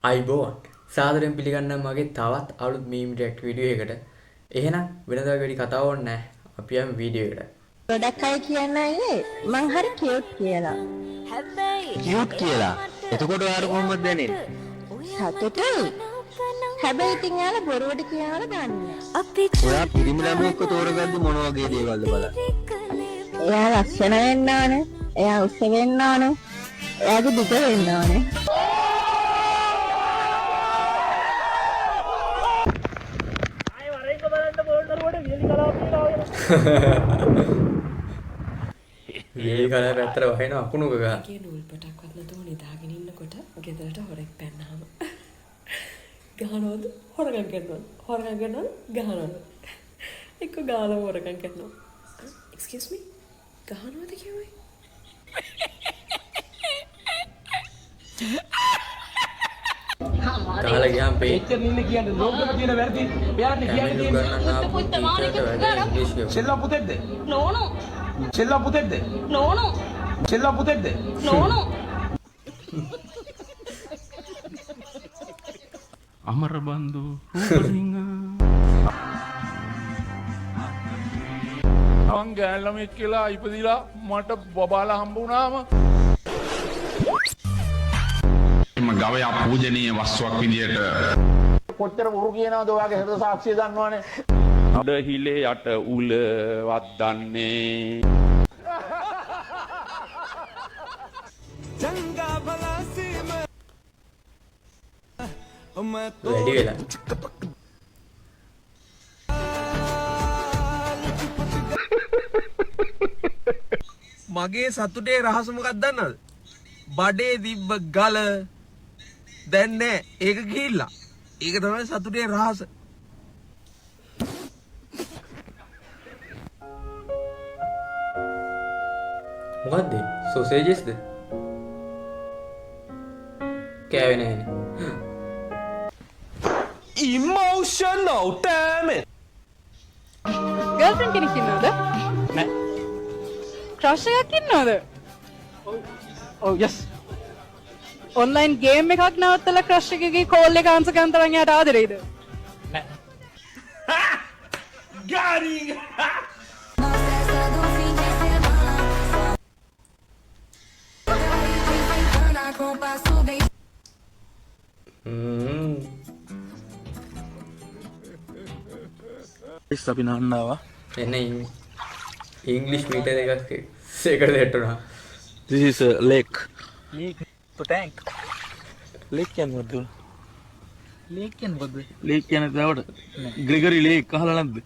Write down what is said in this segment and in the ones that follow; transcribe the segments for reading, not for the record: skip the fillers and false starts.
අයිබෝන් සාදරයෙන් පිළිගන්නම් මගේ තවත් අලුත් මීම් රියැක්ට් වීඩියෝ එකකට. එහෙනම් වෙනදා වැඩි කතා ඕනේ නැහැ. අපි යමු වීඩියෝ එකට. ගොඩක් අය කියන්නේ මං හරි කියුට් කියලා. කියුට් කියලා. එතකොට ඔයාට කොහොමද දැනෙන්නේ? සතුටුයි. හැබැයි ඉතින් යාලා බොරුවට කියලා දන්නේ. ඔයා පිරිමි ළමයෙක්ව තෝරගද්දි මොන වගේ දේවල්ද බලන්න. එයා ලස්සන වෙන්න ඕනේ. එයා උස්ස වෙන්න ඕනේ. එයාගේ දුක වෙන්න ඕනේ. වියලි කලාව පැත්තට වහින අකුණුක ගහ. ගේ නූල් පොටක්වත් නැතුව නිදාගෙන ඉන්නකොට ගෙදරට හොරෙක් පැන්නාම ගහනවද හොරගම් කරනවද හොරගම් කරනවද ගහනවද එක්ක ගාලා හොරගම් කරනවා excuse me ගහනවද කියුවේ ගහලා ගියාම පේ එච්චර නින්න කියන්නේ ලෝකෙම තියෙන වැරදි මෙයාට කියන්නේ සෙල්ලා පුතෙක්ද නෝනෝ සෙල්ලා පුතෙක්ද නෝනෝ සෙල්ලා පුතෙක්ද නෝනෝ අමරබන්දු රූපසිංහ මං ගෑල්ලමෙක් කියලා ඉපදිලා මට බබාලා හම්බ වුණාම ගවයා පූජනීය වස්තුවක් විදියට කොච්චර උරු කියනවද ඔයාගේ හෘද සාක්ෂිය දන්නවනේ අඩ හිලේ යට උල වද්දන්නේ වැඩි වෙලා මගේ සතුටේ රහස මොකක්ද දන්නවද? බඩේ තිබ්බ ගල දැන් නෑ. ඒක ගිහිල්ලා. ඒක තමයි සතුටේ රහස. මොකද්ද? සොසේජස්ද? කෑවේ නැහැනේ. Emotional damn it. ගර්ල්ෆ්‍රෙන්ඩ් කෙනෙක් ඉන්නවද නෑ ක්‍රෂ් එකක් ඉන්නවද ඔව් යස් ඔන්ලයින් ගේම් එකක් නවත්තලා ක්‍රෂ් එකගේ කෝල් එක ආන්සර් කරන් තරම් යාට ආදරේද නෑ අපි නාන්නාවා. එන්න ඉංග්ලිෂ් මීටර් එකක් සෙකට දෙටුණා. This is a lake. Leak to tank Lake කියන්නේ මොකද්ද? ලීක් කියන්නේ මොකද්ද Lake කියන්නේ තවට ග්‍රෙගරි ලේක් අහලා නැද්ද?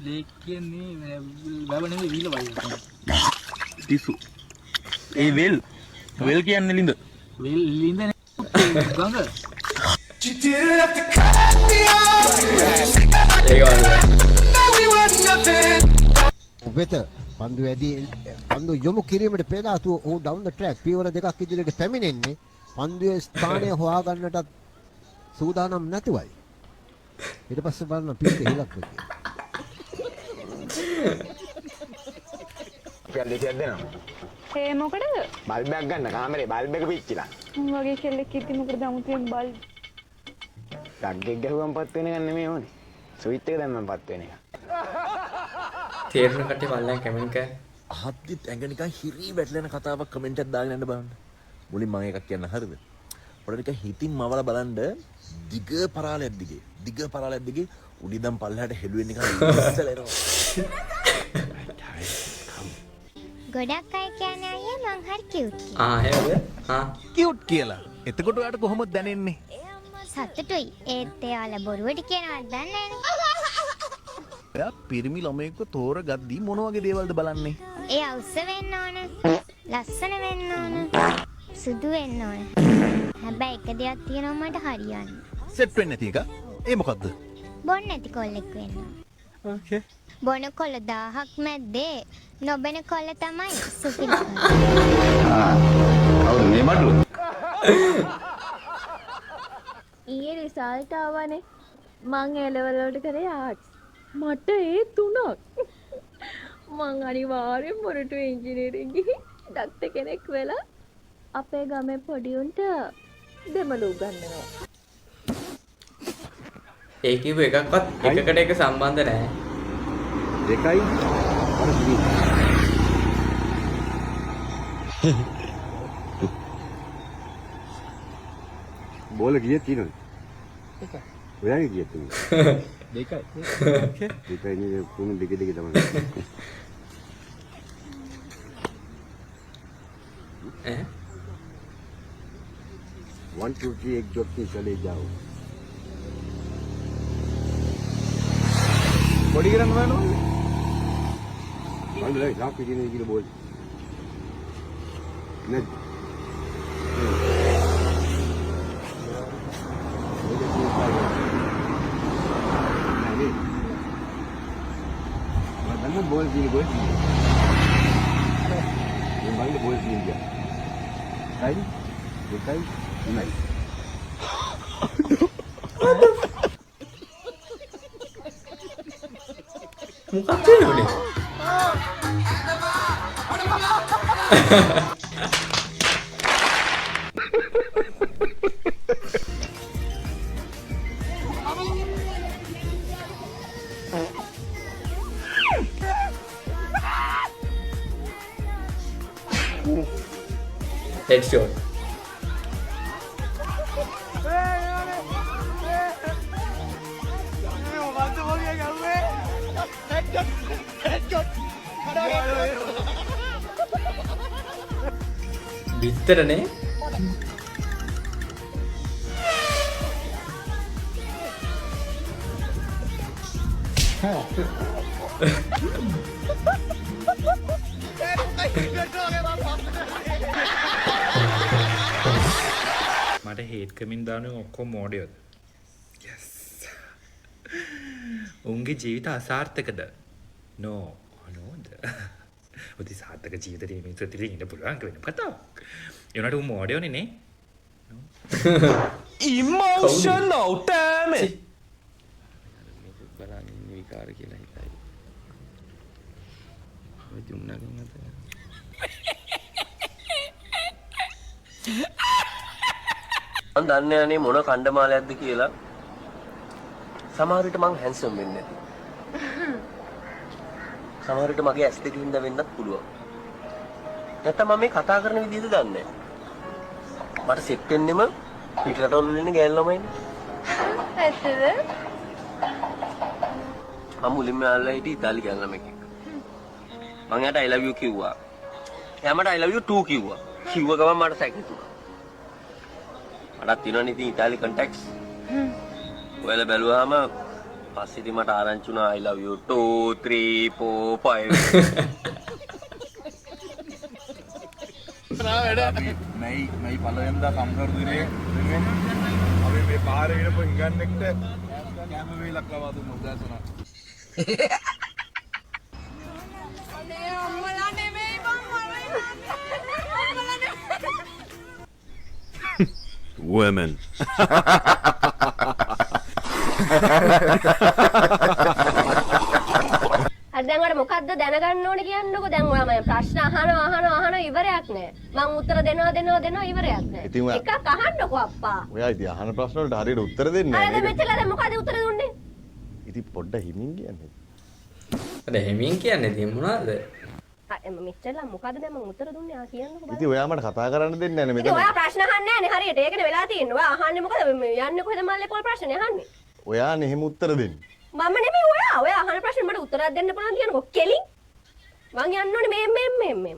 ලීක් කියන්නේ වැව නෙවෙයි වීල වගේ ටිසු. ඒ වෙල්. වෙල් කියන්නේ ලිඳ. වෙල් ලින්දනේ ගඟ ඒක වගේ. වෙත පන්දු වැඩි පන්දු යොමු කිරීමට පෙර ආතුව ඔහු ඩවුන් ද ට්‍රැක් පියවර දෙකක් ඉදිරියට පැමිණෙන්නේ පන්දුවේ ස්ථානය හොයාගන්නටත් සූදානම් නැතුවයි. ඊට පස්සේ බලන්න පිට ඉලක්ක වෙන්නේ. කැල්ලේ දෙනවා ඒ මොකටද බල්බයක් ගන්න කාමරේ බල්බ් එක පිච්චිලා මම වගේ කෙල්ලෙක් ඉතින් මොකටද අමුතුවෙන් බල් ඩග්ගෙක් ගහුවම පත් වෙන එක නෙමෙයි ඕනේ ස්විච් එක දැම්මම පත් වෙන එක තේරෙන කට්ටිය බලන්න කැමෙන්ට් කරන්න. අහද්දිත් ඇඟ නිකන් හිරි වැටලෙන කතාවක් කමෙන්ට් එකක් දාගෙන යන්න බලන්න. මුලින් මම එකක් කියන්න හරිද? පොඩ ටික හිතින් මවලා බලන්න දිග පරාලයක් දිගේ උඩින්දම් පල්ලෙහාට හෙළුවෙන් නිකන් ඉස්සල එනවා. ගොඩක් අය කියන්නේ අයියා මං හරි කියුට් එහෙමද? කියුට් කියලා. එතකොට ඔයාට කොහොමද දැනෙන්නේ? සතුටුයි. ඒත් එයාලා බොරුවට කියනවත් දන්නේ නැහැ. ඔයා පිරිමි ළමයෙක්ව තෝරගද්දි මොන වගේ දේවල්ද බලන්නේ? එයා උස්ස වෙන්න ඕන. ලස්සන වෙන්න ඕන. සුදු වෙන්න ඕන. හැබැයි එක දෙයක් තියෙනවා මට හරියන්නේ. සෙට් වෙන්නේ නැති එක. ඒ මොකද්ද? බොන්න නැති කොල්ලෙක් වෙන්න ඕන. ඕකේ. බොන කොල්ල 1000ක් මැද්දේ නොබෙන කොල්ල තමයි සුපිරි. කවුද මේ බඩුව? ඊයේ රිසල්ට් ආවනේ මං ඒ ලෙවල් වලට කරේ ආර්ට්ස් මට ඒ 3ක් මං අනිවාර්යෙන් මොරටු ඉංජිනේරින් ගිහින් ඩොක්ටර් කෙනෙක් වෙලා අපේ ගමේ පොඩි උන්ට දෙමළ උගන්වනවා. ඒ කිව්ව එකක්වත් එකකට එක සම්බන්ධ නැහැ. දෙකයි අර දිවි. බෝල ගියේ තියෙනවද? එකයි. ඔයාගේ ගියේ තියෙනවද? දෙකයි. දෙකයි නේ කුණු දෙක දෙක තමයි. ඈ 1 2 3 एक जोक के चले जाओ. बॉडी गिरन में नो बंद ले लाख के जीने की बोल ने मैं बोल जी बोल ये बंद बोल जी क्या राइट देखाई नहीं මොකක්ද වෙන්නේ? Headshot. बिस्तरने මට හේට් කමින් දාන ඔක්කොම මෝඩයෝද? yes උන්ගේ ජීවිත අසාර්ථකද? no නෝද ඔතී සාර්ථක ජීවිතේ මේ සතියේ ඉන්න පුළුවන් වෙන කතාවක්. ඒ උනාට උන් මෝඩයෝනේ නේ. emotional damn it. බලන්නේ විකාර කියලා හිතයි. ඔය දුන්නකින් අත මම දන්නේ නැහැ මොන කණ්ඩමාලයක්ද කියලා. සමහර විට මං හැන්සම් වෙන්නේ නැති. සමහර විට මගේ ඇස් දෙක හින්දා වෙන්නත් පුළුවන්. නැත්නම් මම මේ කතා කරන විදිහද දන්නේ නැහැ. මට සෙට් වෙන්නෙම පිටරටවල ඉන්න ගෑනු ළමයිනේ. ඇත්තද? මම මුලින්ම ආල්ලා හිටියේ ඉතාලි ගෑනු ළමෙක් එක්ක. මං එයාට I love you කිව්වා. එයා මට I love you too කිව්වා. කිව්ව ගමන් මට සැකහිතුණා. මටත් තියෙනවනේ ඉතින් ඉතාලි කන්ටැක්ට්ස්. ඔයාලා බැලුවාම පස්සේ ඉතින් මට ආරංචි වුණා I love you 2 3 4 5 मैं पलवेंदा कमकर दिरे अभी मैं बाहर विनपो हिंगन्नेक्ट कैम वेलක් ලවා දුන්න උදෑසන අනේ අම්මලා නෙමෙයි women දැන් වල මොකද්ද දැනගන්න ඕනේ කියන්නකෝ. දැන් ඔයා මම ප්‍රශ්න අහනවා ඉවරයක් නෑ. මං උත්තර දෙනවා ඉවරයක් නෑ. එකක් අහන්නකෝ අප්පා. ඔයා ඉතින් අහන ප්‍රශ්න වලට හරියට උත්තර දෙන්නේ නැහැ. අර මෙච්චර දැන් මොකද උත්තර දුන්නේ? ඉතින් පොඩ්ඩ හිමින් කියන්නේ. අද හිමින් කියන්නේ ඉතින් මොනවද? මෙච්චර මොකද දැන් මං උත්තර දුන්නේ? ආ කියන්නකෝ. ඉතින් ඔයා මට කතා කරන්න දෙන්නේ නැහැ මෙතන. ඉතින් ඔයා ප්‍රශ්න අහන්නේ නැහැ නේ හරියට. ඒකනේ වෙලා තියෙන්නේ. ඔයා අහන්නේ මොකද? යන්නේ කොහෙද මල්ලේ කොල් ප්‍රශ්නේ අහන්නේ? ඔයා නෙහෙම උත්තර දෙන්නේ. මම නෙමෙයි ඔයා අහන ප්‍රශ්නේ මට උත්තරයක් දෙන්න පුළුවන් කියනකො කෙලින් මං යන්න ඕනේ මේ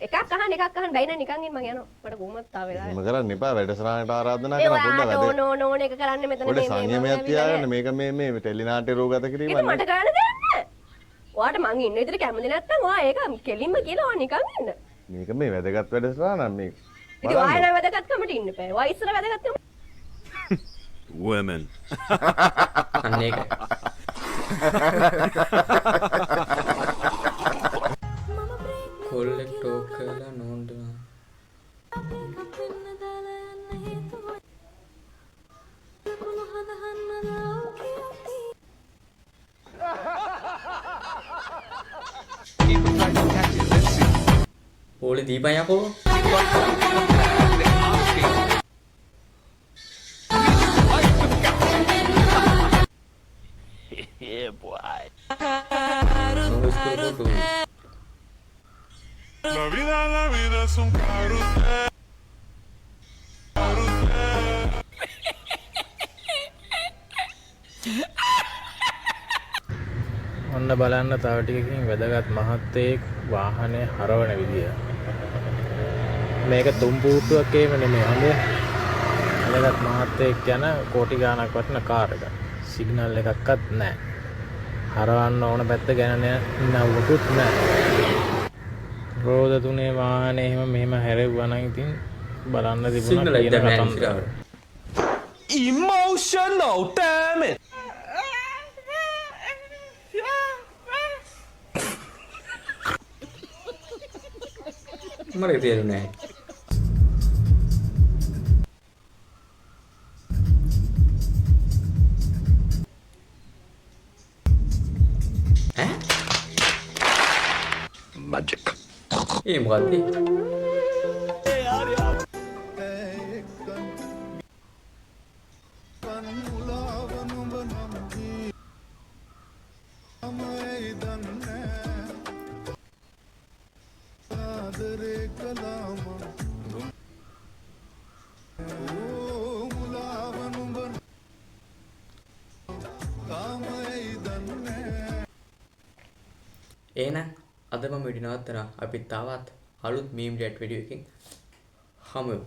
එකක් අහන්න බැයි නෑ නිකන් ඉන්න මං යනවා මට කොහොමද තාව වෙලා එහෙම කරන්න එපා වැඩසටහනට ආරාධනා කරන පොඩ්ඩක් වැඩ නෝ එක කරන්න මෙතන පොඩ්ඩ සංයමයක් තියාගන්න මේක මේ ටෙලිනාට්‍ය රෝගත කිරීම නේ මට කරන්න දෙන්න ඔයාට මං ඉන්න විදිහට කැමති නැත්තම් ඔයා ඒක කෙලින්ම කියලා ඔයා නිකන් ඉන්න මේක මේ වැදගත් වැඩසටහනක් මේ ඉතින් ඔයා නෑ වැදගත්කමට ඉන්න බෑ ඔයා ඉස්සර වැදගත්කම women අන්න ඒකයි කොල්ලෙක් ටෝක් කරලා නෝන්දනා ඕලේ දීපන් යකෝ ඔන්න බලන්න තව ටිකකින් වැදගත් මහත්තයෙක් වාහනය හරවන විදිය. මේක තුන් පුටුවක් ඒම නෙමෙයි හොඳේ. වැදගත් මහත්තයෙක් යන කෝටි ගාණක් වටින කාර් එක. සිග්නල් එකක්වත් නැහැ. හරවන්න ඕන පැත්ත ගැන නවුකුත් නැහැ. රෝද තුනේ වාහනේ එහෙම මෙහෙම හැරෙව්වා නම් ඉතින් බලන්න තිබුණා කියන කතන්දර. Emotional damn it. මට තේරුනේ නැහැ. මැජික්. ඒ මොකද්ද? එහෙනම් අද මම විඩි නවත්තනවා. අපි තවත් අලුත් මීම් රියැක්ට් වීඩියෝ එකකින් හමු වෙමු.